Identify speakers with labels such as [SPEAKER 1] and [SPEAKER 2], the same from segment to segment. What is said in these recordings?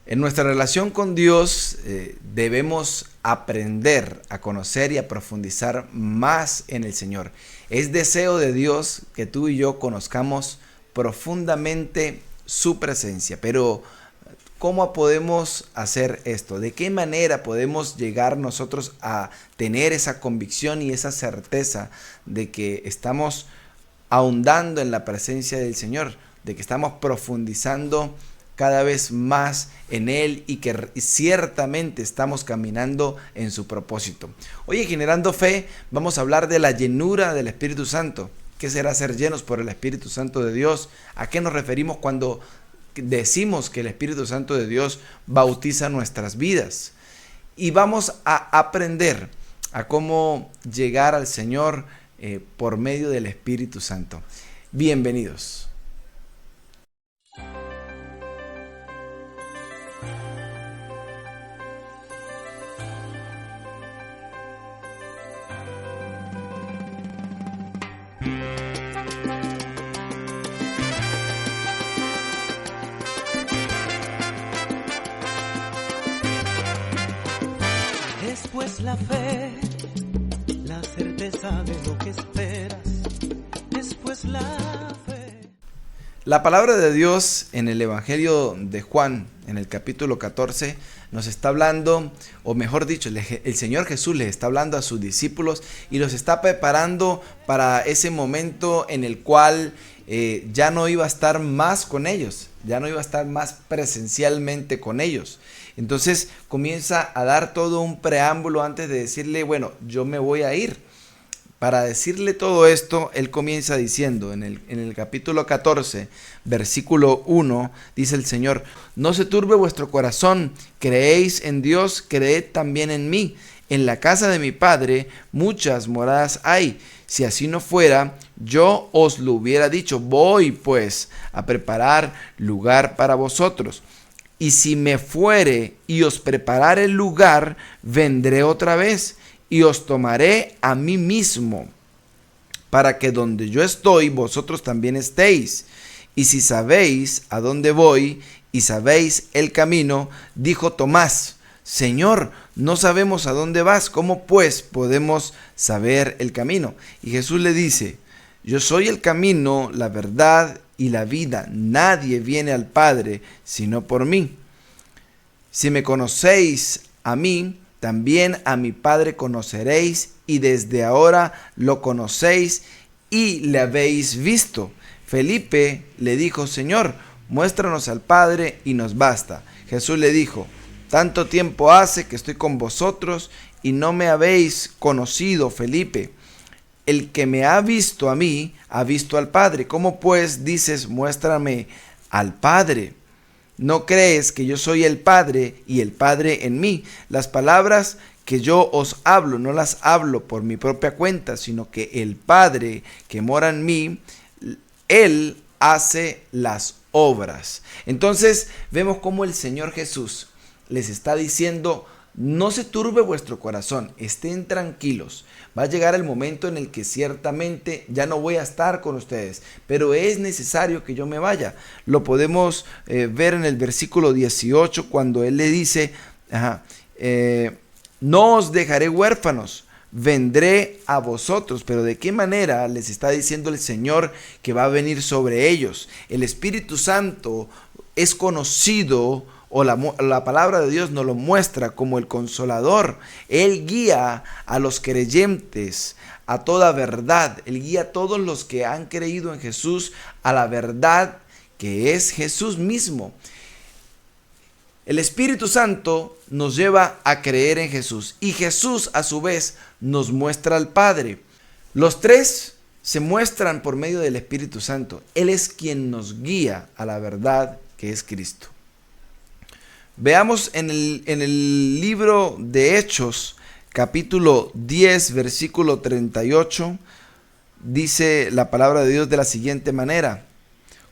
[SPEAKER 1] En nuestra relación con Dios debemos aprender a conocer y a profundizar más en el Señor. Es deseo de Dios que tú y yo conozcamos profundamente su presencia, pero ¿cómo podemos hacer esto? ¿De qué manera podemos llegar nosotros a tener esa convicción y esa certeza de que estamos ahondando en la presencia del Señor, de que estamos profundizando cada vez más en Él y que ciertamente estamos caminando en su propósito? Oye, generando fe, vamos a hablar de la llenura del Espíritu Santo. ¿Qué será ser llenos por el Espíritu Santo de Dios? ¿A qué nos referimos cuando decimos que el Espíritu Santo de Dios bautiza nuestras vidas? Y vamos a aprender a cómo llegar al Señor por medio del Espíritu Santo. Bienvenidos.
[SPEAKER 2] Es pues la fe, la certeza de lo que esperas. Es pues la fe.
[SPEAKER 1] La palabra de Dios en el Evangelio de Juan, en el capítulo 14, nos está hablando, o mejor dicho, el Señor Jesús les está hablando a sus discípulos y los está preparando para ese momento en el cual ya no iba a estar más con ellos, ya no iba a estar más presencialmente con ellos. Entonces comienza a dar todo un preámbulo antes de decirle, bueno, yo me voy a ir. Para decirle todo esto, él comienza diciendo en el capítulo 14, versículo 1, dice el Señor: no se turbe vuestro corazón, creéis en Dios, creed también en mí. En la casa de mi Padre muchas moradas hay. Si así no fuera, yo os lo hubiera dicho. Voy pues a preparar lugar para vosotros. Y si me fuere y os preparare el lugar, vendré otra vez y os tomaré a mí mismo, para que donde yo estoy, vosotros también estéis. Y si sabéis a dónde voy y sabéis el camino, dijo Tomás: Señor, no sabemos a dónde vas, ¿cómo pues podemos saber el camino? Y Jesús le dice: yo soy el camino, la verdad y la vida. Nadie viene al Padre sino por mí. Si me conocéis a mí, también a mi Padre conoceréis, y desde ahora lo conocéis y le habéis visto. Felipe le dijo: Señor, muéstranos al Padre y nos basta. Jesús le dijo: tanto tiempo hace que estoy con vosotros y no me habéis conocido, Felipe. El que me ha visto a mí, ha visto al Padre. ¿Cómo pues dices, muéstrame al Padre? ¿No crees que yo soy el Padre y el Padre en mí? Las palabras que yo os hablo no las hablo por mi propia cuenta, sino que el Padre que mora en mí, Él hace las obras. Entonces vemos cómo el Señor Jesús les está diciendo: no se turbe vuestro corazón, estén tranquilos. Va a llegar el momento en el que ciertamente ya no voy a estar con ustedes, pero es necesario que yo me vaya. Lo podemos ver en el versículo 18, cuando Él le dice: no os dejaré huérfanos, vendré a vosotros. Pero ¿de qué manera les está diciendo el Señor que va a venir sobre ellos? El Espíritu Santo es conocido, o la palabra de Dios nos lo muestra como el Consolador. Él guía a los creyentes a toda verdad. Él guía a todos los que han creído en Jesús a la verdad que es Jesús mismo. El Espíritu Santo nos lleva a creer en Jesús, y Jesús a su vez nos muestra al Padre. Los tres se muestran por medio del Espíritu Santo. Él es quien nos guía a la verdad que es Cristo. Veamos en el libro de Hechos, capítulo 10, versículo 38, dice la palabra de Dios de la siguiente manera: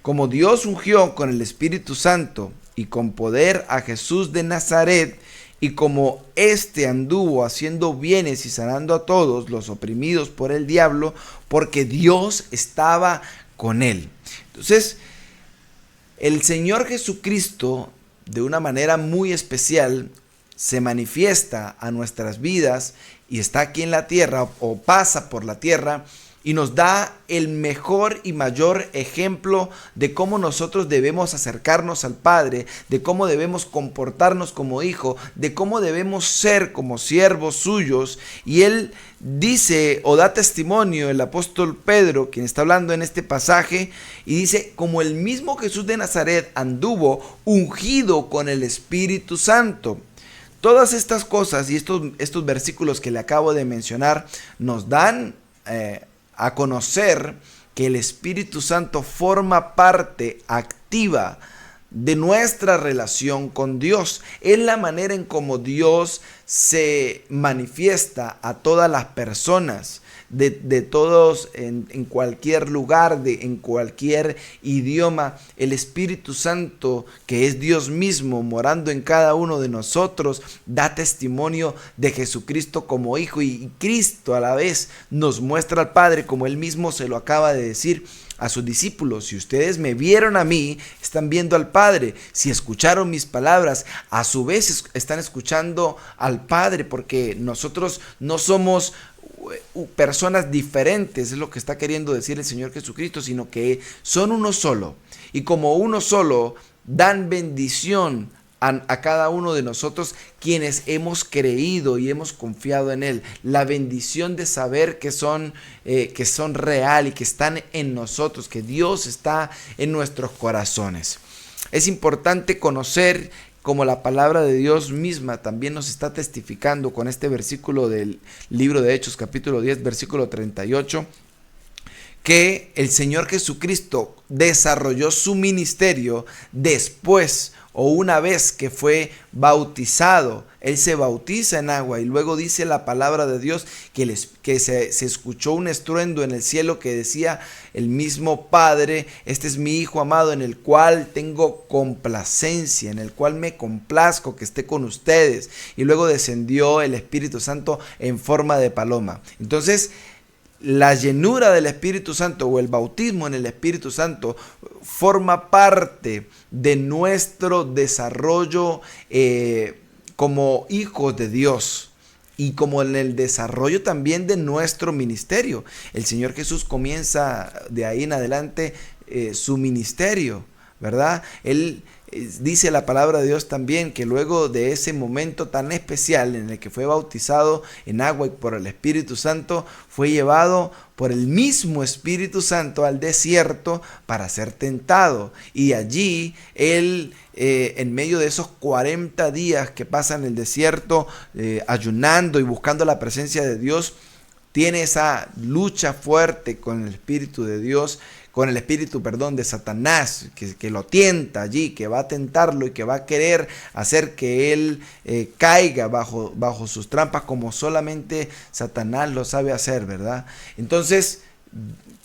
[SPEAKER 1] como Dios ungió con el Espíritu Santo y con poder a Jesús de Nazaret, y como éste anduvo haciendo bienes y sanando a todos los oprimidos por el diablo, porque Dios estaba con él. Entonces, el Señor Jesucristo de una manera muy especial se manifiesta a nuestras vidas y está aquí en la tierra o pasa por la tierra y nos da el mejor y mayor ejemplo de cómo nosotros debemos acercarnos al Padre, de cómo debemos comportarnos como hijo, de cómo debemos ser como siervos suyos. Y él dice o da testimonio, el apóstol Pedro, quien está hablando en este pasaje, y dice, como el mismo Jesús de Nazaret anduvo ungido con el Espíritu Santo. Todas estas cosas y estos versículos que le acabo de mencionar nos dan a conocer que el Espíritu Santo forma parte activa de nuestra relación con Dios. Es la manera en cómo Dios se manifiesta a todas las personas, de todos, en cualquier lugar, en cualquier idioma. El Espíritu Santo, que es Dios mismo morando en cada uno de nosotros, da testimonio de Jesucristo como Hijo, y Cristo a la vez nos muestra al Padre, como Él mismo se lo acaba de decir a sus discípulos: si ustedes me vieron a mí, están viendo al Padre. Si escucharon mis palabras, a su vez están escuchando al Padre, porque nosotros no somos personas diferentes, es lo que está queriendo decir el Señor Jesucristo, sino que son uno solo, y como uno solo dan bendición a cada uno de nosotros quienes hemos creído y hemos confiado en Él. La bendición de saber que son real y que están en nosotros, que Dios está en nuestros corazones. Es importante conocer, como la palabra de Dios misma también nos está testificando con este versículo del libro de Hechos, capítulo 10, versículo 38, que el Señor Jesucristo desarrolló su ministerio después o una vez que fue bautizado. Él se bautiza en agua y luego dice la palabra de Dios que se escuchó un estruendo en el cielo que decía el mismo Padre: este es mi Hijo amado en el cual tengo complacencia, en el cual me complazco que esté con ustedes. Y luego descendió el Espíritu Santo en forma de paloma. Entonces, la llenura del Espíritu Santo o el bautismo en el Espíritu Santo forma parte de nuestro desarrollo como hijos de Dios, y como en el desarrollo también de nuestro ministerio. El Señor Jesús comienza de ahí en adelante su ministerio, ¿verdad? Él dice la palabra de Dios también que luego de ese momento tan especial en el que fue bautizado en agua y por el Espíritu Santo, fue llevado por el mismo Espíritu Santo al desierto para ser tentado. Y allí él, en medio de esos 40 días que pasa en el desierto, ayunando y buscando la presencia de Dios, tiene esa lucha fuerte con el Espíritu de Dios, con el espíritu, de Satanás, que lo tienta allí, que va a tentarlo y que va a querer hacer que él caiga bajo sus trampas, como solamente Satanás lo sabe hacer, ¿verdad? Entonces,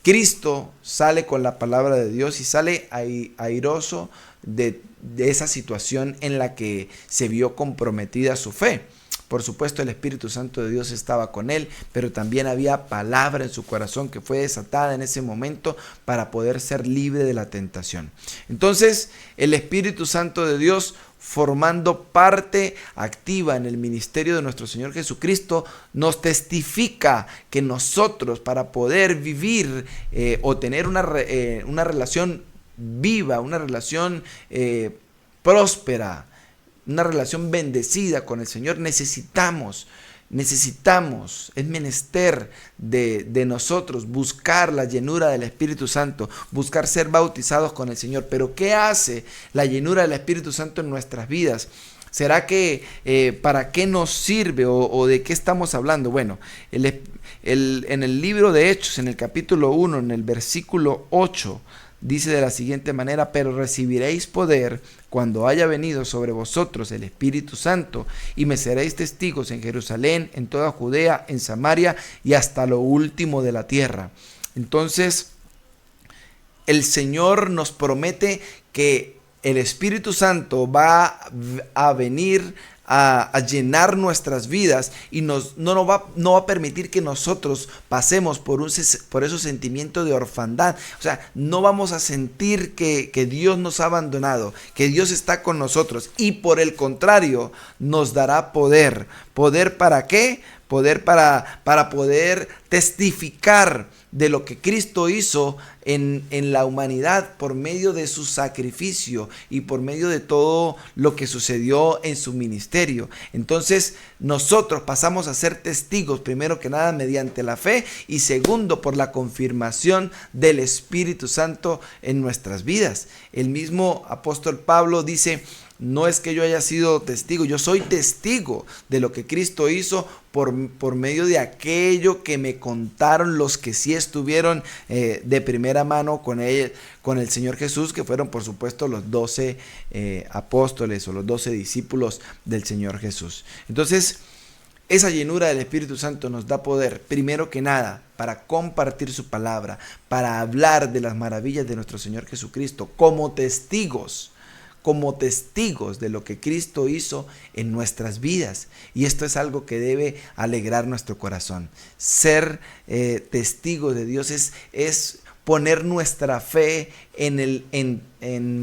[SPEAKER 1] Cristo sale con la palabra de Dios y sale airoso de esa situación en la que se vio comprometida su fe. Por supuesto, el Espíritu Santo de Dios estaba con él, pero también había palabra en su corazón que fue desatada en ese momento para poder ser libre de la tentación. Entonces, el Espíritu Santo de Dios, formando parte activa en el ministerio de nuestro Señor Jesucristo, nos testifica que nosotros, para poder vivir o tener una relación viva, una relación próspera, una relación bendecida con el Señor, necesitamos, es menester de nosotros buscar la llenura del Espíritu Santo, buscar ser bautizados con el Señor. Pero ¿qué hace la llenura del Espíritu Santo en nuestras vidas? ¿Será que para qué nos sirve o de qué estamos hablando? Bueno, en el libro de Hechos, en el capítulo 1, en el versículo 8, dice de la siguiente manera: pero recibiréis poder cuando haya venido sobre vosotros el Espíritu Santo, y me seréis testigos en Jerusalén, en toda Judea, en Samaria y hasta lo último de la tierra. Entonces, el Señor nos promete que el Espíritu Santo va a venir a llenar nuestras vidas y no va a permitir que nosotros pasemos por esos sentimientos de orfandad. O sea, no vamos a sentir que Dios nos ha abandonado, que Dios está con nosotros, y por el contrario nos dará poder. ¿Poder para qué? Poder para poder testificar de lo que Cristo hizo en la humanidad por medio de su sacrificio y por medio de todo lo que sucedió en su ministerio. Entonces nosotros pasamos a ser testigos, primero que nada mediante la fe, y segundo por la confirmación del Espíritu Santo en nuestras vidas. El mismo apóstol Pablo dice: no es que yo haya sido testigo, yo soy testigo de lo que Cristo hizo por medio de aquello que me contaron los que sí estuvieron de primera mano con el Señor Jesús, que fueron por supuesto los 12 apóstoles o los 12 discípulos del Señor Jesús. Entonces, esa llenura del Espíritu Santo nos da poder, primero que nada, para compartir su palabra, para hablar de las maravillas de nuestro Señor Jesucristo como testigos de lo que Cristo hizo en nuestras vidas. Y esto es algo que debe alegrar nuestro corazón. Ser testigos de Dios es poner nuestra fe en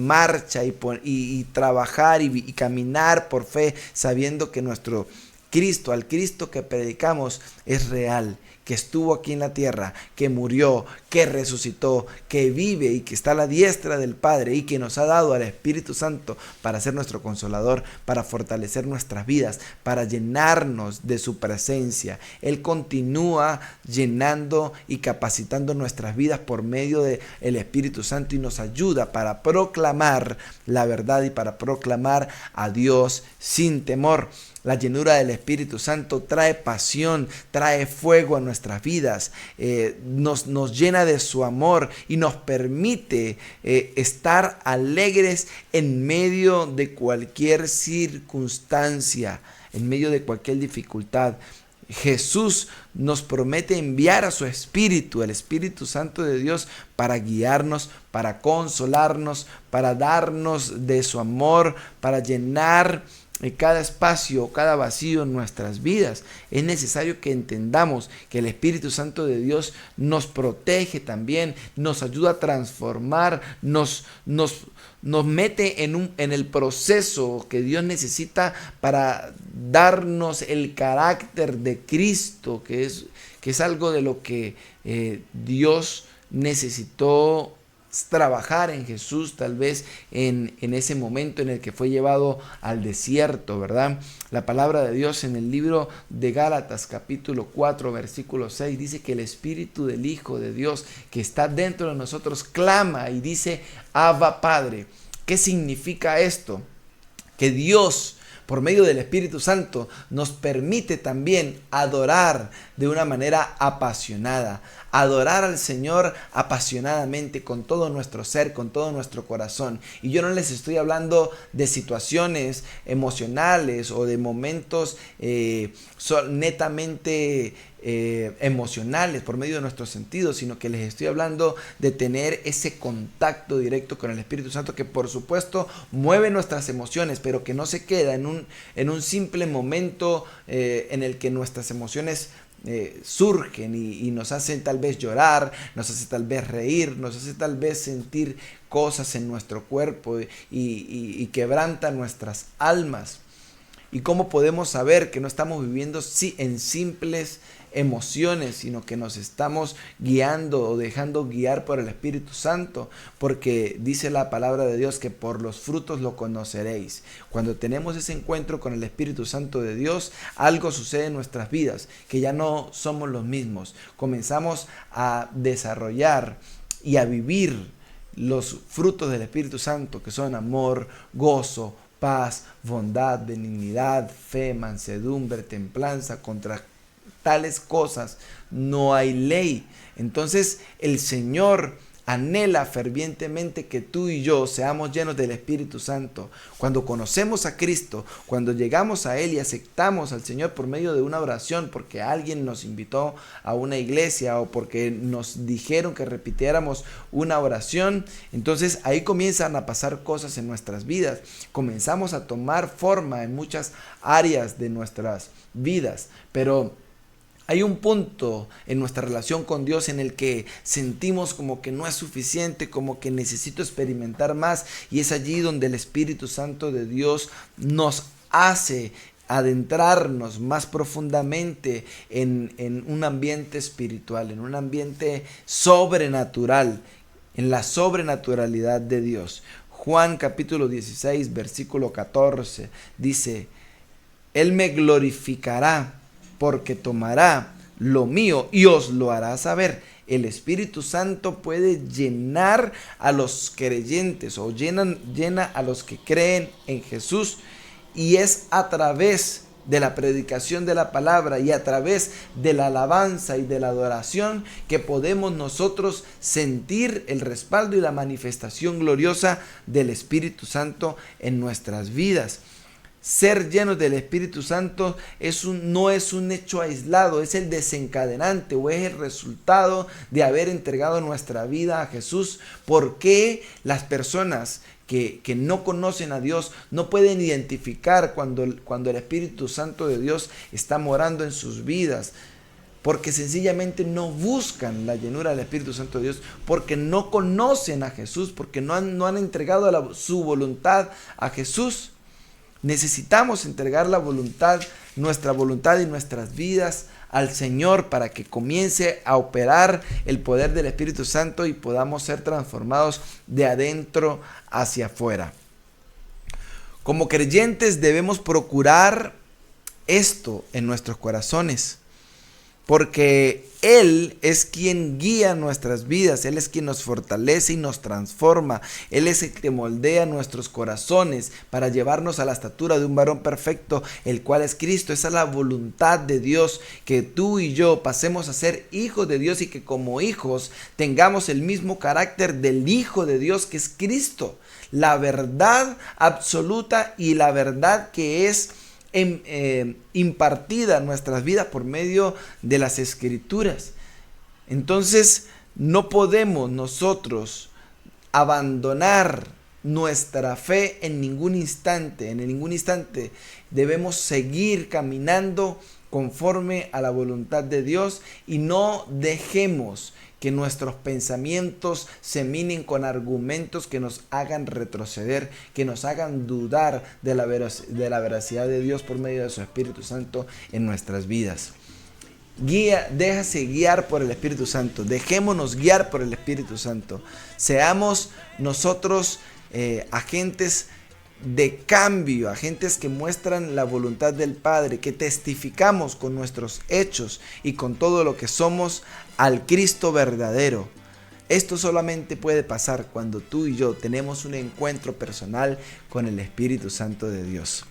[SPEAKER 1] marcha y trabajar y caminar por fe, sabiendo que nuestro Cristo, al Cristo que predicamos, es real, que estuvo aquí en la tierra, que murió, que resucitó, que vive y que está a la diestra del Padre, y que nos ha dado al Espíritu Santo para ser nuestro consolador, para fortalecer nuestras vidas, para llenarnos de su presencia. Él continúa llenando y capacitando nuestras vidas por medio del Espíritu Santo, y nos ayuda para proclamar la verdad y para proclamar a Dios sin temor. La llenura del Espíritu Santo trae pasión, trae fuego a nuestras vidas, nos llena de su amor y nos permite estar alegres en medio de cualquier circunstancia, en medio de cualquier dificultad. Jesús nos promete enviar a su Espíritu, el Espíritu Santo de Dios, para guiarnos, para consolarnos, para darnos de su amor, para llenar cada espacio, cada vacío en nuestras vidas. Es necesario que entendamos que el Espíritu Santo de Dios nos protege también, nos ayuda a transformar, nos mete en el proceso que Dios necesita para darnos el carácter de Cristo, que es algo de lo que Dios necesitó trabajar en Jesús, tal vez en ese momento en el que fue llevado al desierto, ¿verdad? La palabra de Dios en el libro de Gálatas capítulo 4 versículo 6 dice que el Espíritu del Hijo de Dios que está dentro de nosotros clama y dice: Abba, Padre. ¿Qué significa esto? Que Dios, por medio del Espíritu Santo, nos permite también adorar de una manera apasionada, adorar al Señor apasionadamente, con todo nuestro ser, con todo nuestro corazón. Y yo no les estoy hablando de situaciones emocionales o de momentos netamente emocionales por medio de nuestros sentidos, sino que les estoy hablando de tener ese contacto directo con el Espíritu Santo, que por supuesto mueve nuestras emociones, pero que no se queda en un simple momento en el que nuestras emociones surgen y nos hacen tal vez llorar, nos hace tal vez reír, nos hace tal vez sentir cosas en nuestro cuerpo y quebranta nuestras almas. ¿Y cómo podemos saber que no estamos viviendo en simples emociones, sino que nos estamos guiando o dejando guiar por el Espíritu Santo? Porque dice la palabra de Dios que por los frutos lo conoceréis. Cuando tenemos ese encuentro con el Espíritu Santo de Dios, algo sucede en nuestras vidas, que ya no somos los mismos. Comenzamos a desarrollar y a vivir los frutos del Espíritu Santo, que son amor, gozo, paz, bondad, benignidad, fe, mansedumbre, templanza. Contra tales cosas no hay ley. Entonces el Señor anhela fervientemente que tú y yo seamos llenos del Espíritu Santo. Cuando conocemos a Cristo, cuando llegamos a Él y aceptamos al Señor por medio de una oración, porque alguien nos invitó a una iglesia o porque nos dijeron que repitiéramos una oración, entonces ahí comienzan a pasar cosas en nuestras vidas. Comenzamos a tomar forma en muchas áreas de nuestras vidas, pero hay un punto en nuestra relación con Dios en el que sentimos como que no es suficiente, como que necesito experimentar más, y es allí donde el Espíritu Santo de Dios nos hace adentrarnos más profundamente en un ambiente espiritual, en un ambiente sobrenatural, en la sobrenaturalidad de Dios. Juan capítulo 16, versículo 14 dice: Él me glorificará, porque tomará lo mío y os lo hará saber. El Espíritu Santo puede llenar a los creyentes o llena a los que creen en Jesús, y es a través de la predicación de la palabra y a través de la alabanza y de la adoración que podemos nosotros sentir el respaldo y la manifestación gloriosa del Espíritu Santo en nuestras vidas. Ser llenos del Espíritu Santo no es un hecho aislado, es el desencadenante o es el resultado de haber entregado nuestra vida a Jesús. ¿Por qué las personas que no conocen a Dios no pueden identificar cuando el Espíritu Santo de Dios está morando en sus vidas? Porque sencillamente no buscan la llenura del Espíritu Santo de Dios, porque no conocen a Jesús, porque no han entregado su voluntad a Jesús. Necesitamos entregar nuestra voluntad y nuestras vidas al Señor para que comience a operar el poder del Espíritu Santo y podamos ser transformados de adentro hacia afuera. Como creyentes debemos procurar esto en nuestros corazones, porque Él es quien guía nuestras vidas, Él es quien nos fortalece y nos transforma, Él es el que moldea nuestros corazones para llevarnos a la estatura de un varón perfecto, el cual es Cristo. Esa es la voluntad de Dios, que tú y yo pasemos a ser hijos de Dios y que como hijos tengamos el mismo carácter del Hijo de Dios, que es Cristo, la verdad absoluta y la verdad que es impartida en nuestras vidas por medio de las Escrituras. Entonces no podemos nosotros abandonar nuestra fe en ningún instante. En ningún instante debemos seguir caminando conforme a la voluntad de Dios y no dejemos que nuestros pensamientos se minen con argumentos que nos hagan retroceder, que nos hagan dudar de la veracidad de Dios por medio de su Espíritu Santo en nuestras vidas. Déjase guiar por el Espíritu Santo, dejémonos guiar por el Espíritu Santo. Seamos nosotros agentes de cambio, agentes que muestran la voluntad del Padre, que testificamos con nuestros hechos y con todo lo que somos al Cristo verdadero. Esto solamente puede pasar cuando tú y yo tenemos un encuentro personal con el Espíritu Santo de Dios.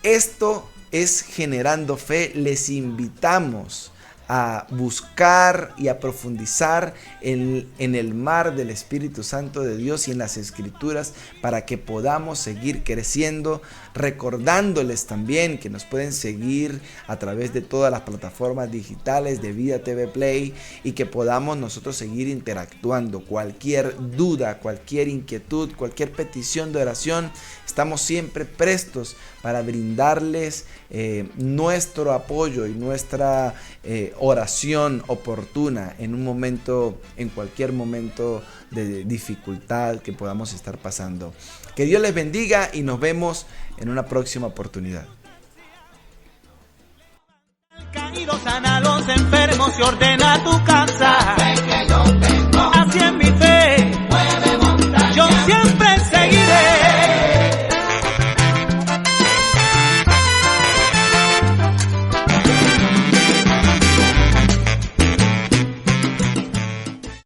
[SPEAKER 1] Esto es Generando Fe. Les invitamos a buscar y a profundizar en el mar del Espíritu Santo de Dios y en las Escrituras para que podamos seguir creciendo, recordándoles también que nos pueden seguir a través de todas las plataformas digitales de Vida TV Play y que podamos nosotros seguir interactuando. Cualquier duda, cualquier inquietud, cualquier petición de oración, estamos siempre prestos para brindarles nuestro apoyo y nuestra oración oportuna en cualquier momento de dificultad que podamos estar pasando. Que Dios les bendiga y nos vemos en una próxima oportunidad.
[SPEAKER 2] Caídos, sana a los enfermos y ordena tu casa. Así es mi fe.